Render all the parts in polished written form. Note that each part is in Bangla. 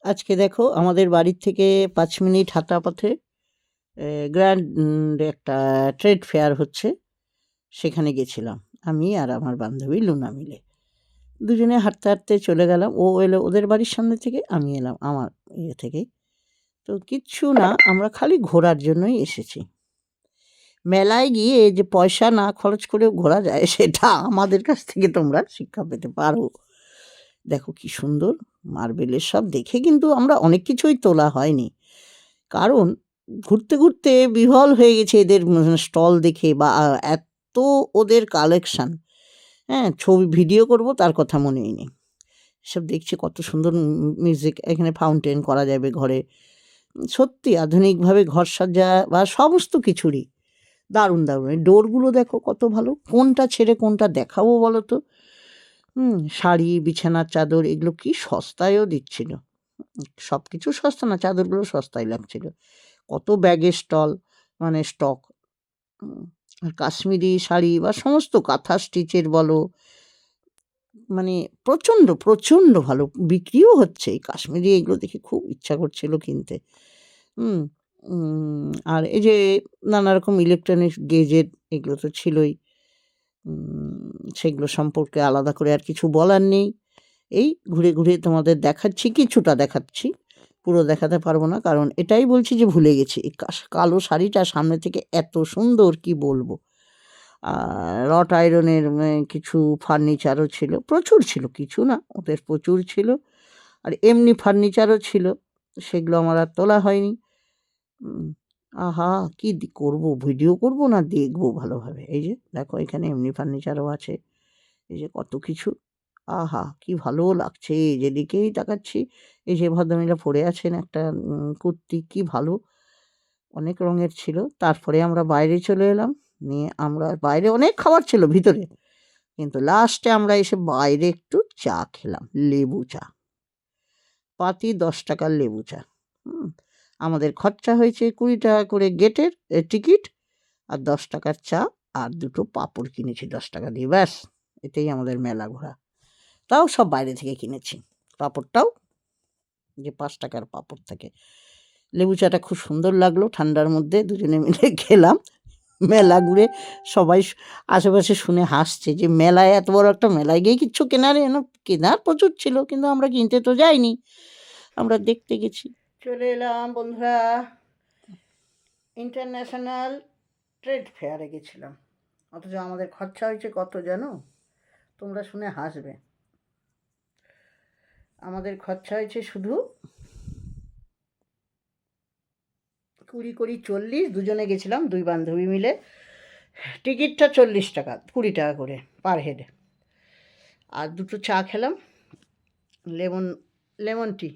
আজকে দেখো আমাদের বাড়ির থেকে ৫ মিনিট হাঁটা পথে গ্র্যান্ড একটা ট্রেড ফেয়ার হচ্ছে। সেখানে গেছিলাম আমি আর আমার বান্ধবী লুনা মিলে। দুজনে হাঁটতে, হাঁটতে চলে গেলাম। ও এলো ওদের বাড়ির সামনে থেকে, আমি এলাম আমার ইয়ে থেকে। তো কিচ্ছু না, আমরা খালি ঘোরার জন্যই এসেছি। মেলায় গিয়ে যে পয়সা না খরচ করেও ঘোরা যায় সেটা আমাদের কাছ থেকে তোমরা শিক্ষা পেতে পারো। দেখো কি সুন্দর মার্বেলের সব দেখে কিন্তু আমরা অনেক কিছুই তোলা হয়নি। কারণ ঘুরতে, ঘুরতে বিহ্বল হয়ে গেছি এদের স্টল দেখে বা এত ওদের কালেকশন। হ্যাঁ? ছবি ভিডিও করব তার কথা মনেই নেই। এসব দেখছি কত সুন্দর মিউজিক, এখানে ফাউন্টেন করা যাবে ঘরে। সত্যি আধুনিকভাবে ঘর সাজা বা সমস্ত কিছুরই দারুণ, দারুণ। এই ডোরগুলো দেখো কত ভালো। কোনটা ছেড়ে কোনটা দেখাবো বলো তো? শাড়ি, বিছানার চাদর এগুলো কি সস্তায়ও দিচ্ছিল। সবকিছু সস্তা না, চাদরগুলো সস্তায় লাগছিল। কত ব্যাগের স্টল, মানে স্টক। আর কাশ্মীরি শাড়ি বা সমস্ত কাঁথা স্টিচের বলো, মানে প্রচণ্ড, প্রচণ্ড ভালো বিক্রিও হচ্ছে। এই কাশ্মীরি এগুলো দেখে খুব ইচ্ছা করছিল কিনতে। হুম? আর এই যে নানা রকম ইলেকট্রনিক্স গেজেট এগুলো তো ছিলই। সেগুলো সম্পর্কে আলাদা করে আর কিছু বলার নেই। এই ঘুরে, ঘুরে তোমাদের দেখাচ্ছি, কিছুটা দেখাচ্ছি। পুরো দেখাতে পারবো না, কারণ এটাই বলছি যে ভুলে গেছি। এই কালো শাড়িটা সামনে থেকে এত সুন্দর কি বলবো। রট আয়রনের কিছু ফার্নিচারও ছিল, প্রচুর ছিল, কিছু না ওদের প্রচুর ছিল। আর এমনি ফার্নিচারও ছিল, সেগুলো আমার আর তোলা হয়নি। আহা কি করব, ভিডিও করব না দেখবো ভালোভাবে? এই যে দেখো এখানে এমনি ফার্নিচারও আছে। এই যে কত কিছু, আহা কি ভালো লাগছে যেদিকেই তাকাচ্ছি। এই যে ভদ্রমহিলা পরে আছেন একটা কুর্তি, কি ভালো, অনেক রঙের ছিল। তারপরে আমরা বাইরে চলে এলাম। নিয়ে আমরা বাইরে অনেক খাবার ছিল ভিতরে, কিন্তু লাস্টে আমরা এসে বাইরে একটু চা খেলাম, লেবু চা। পাতি ১০ টাকার লেবু চা। আমাদের খরচা হয়েছে ২০ টাকা করে গেটের টিকিট, আর ১০ টাকার চা, আর দুটো পাঁপড় কিনেছি ১০ টাকা দিয়ে। ব্যাস, এতেই আমাদের মেলা ঘোরা। তাও সব বাইরে থেকে কিনেছি। পাঁপড়টাও যে ৫ টাকার পাঁপড় থাকে। লেবু চাটা খুব সুন্দর লাগলো ঠান্ডার মধ্যে, দুজনে মিলে খেলাম। মেলা ঘুরে সবাই আশেপাশে শুনে হাসছে যে মেলায়, এত বড় একটা মেলায় গিয়ে কিচ্ছু কেনার প্রচুর ছিল, কিন্তু আমরা কিনতে তো যাইনি, আমরা দেখতে গেছি। চলে এলাম বন্ধুরা, ইন্টারন্যাশনাল ট্রেড ফেয়ারে গেছিলাম। অথচ আমাদের খরচা হয়েছে কত জানো? তোমরা শুনে হাসবে। আমাদের খরচা হয়েছে শুধু ২০ কুড়ি ৪০, দুজনে গেছিলাম, দুই বান্ধবী মিলে। টিকিটটা ৪০ টাকা, ২০ টাকা করে পার হেড। আর দুটো চা খেলাম, লেমন টি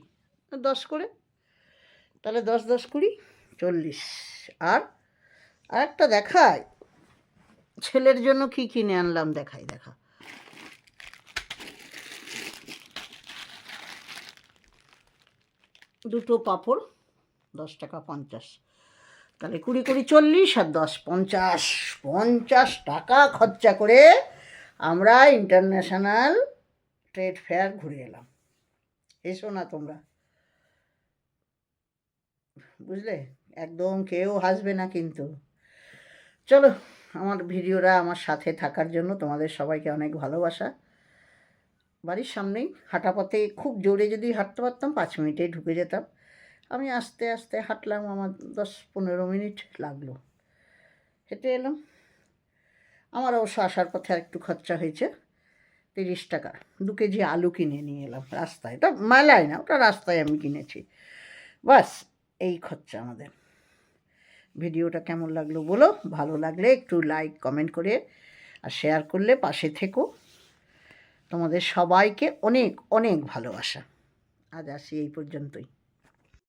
১০ করে, তাহলে ১০ ১০ ২০ ৪০। আর আরেকটা দেখাই, ছেলের জন্য কি কিনে আনলাম দেখাই, দেখা। দুটো পাঁপড় ১০ টাকা ৫০, তাহলে ২০ কুড়ি ৪০ আর ১০ ৫০, ৫০ টাকা খরচা করে আমরা ইন্টারন্যাশনাল ট্রেড ফেয়ার ঘুরে এলাম। এসো না তোমরা, বুঝলে? একদম কেউ হাসবে না কিন্তু। চলো, আমার ভিডিওটা আমার সাথে থাকার জন্য তোমাদের সবাইকে অনেক ভালোবাসা। বাড়ির সামনেই, হাঁটা পথে, খুব জোরে যদি হাঁটতে পারতাম ৫ মিনিটেই ঢুকে যেতাম। আমি আস্তে আস্তে হাঁটলাম, আমার ১০-১৫ মিনিট লাগলো, হেঁটে এলাম। আমার অবশ্য আসার পথে আরেকটু খরচা হয়েছে ৩০ টাকা। ২ কেজি আলু কিনে নিয়ে এলাম রাস্তায়, ওটা মেলায় না, ওটা রাস্তায় আমি কিনেছি। বাস, এই খরচা আমাদের। ভিডিওটা কেমন লাগলো বলো, ভালো লাগলে একটু লাইক কমেন্ট করে আর শেয়ার করলে পাশে থেকো। তোমাদের সবাইকে অনেক অনেক ভালোবাসা। আজ আসি এই পর্যন্তই।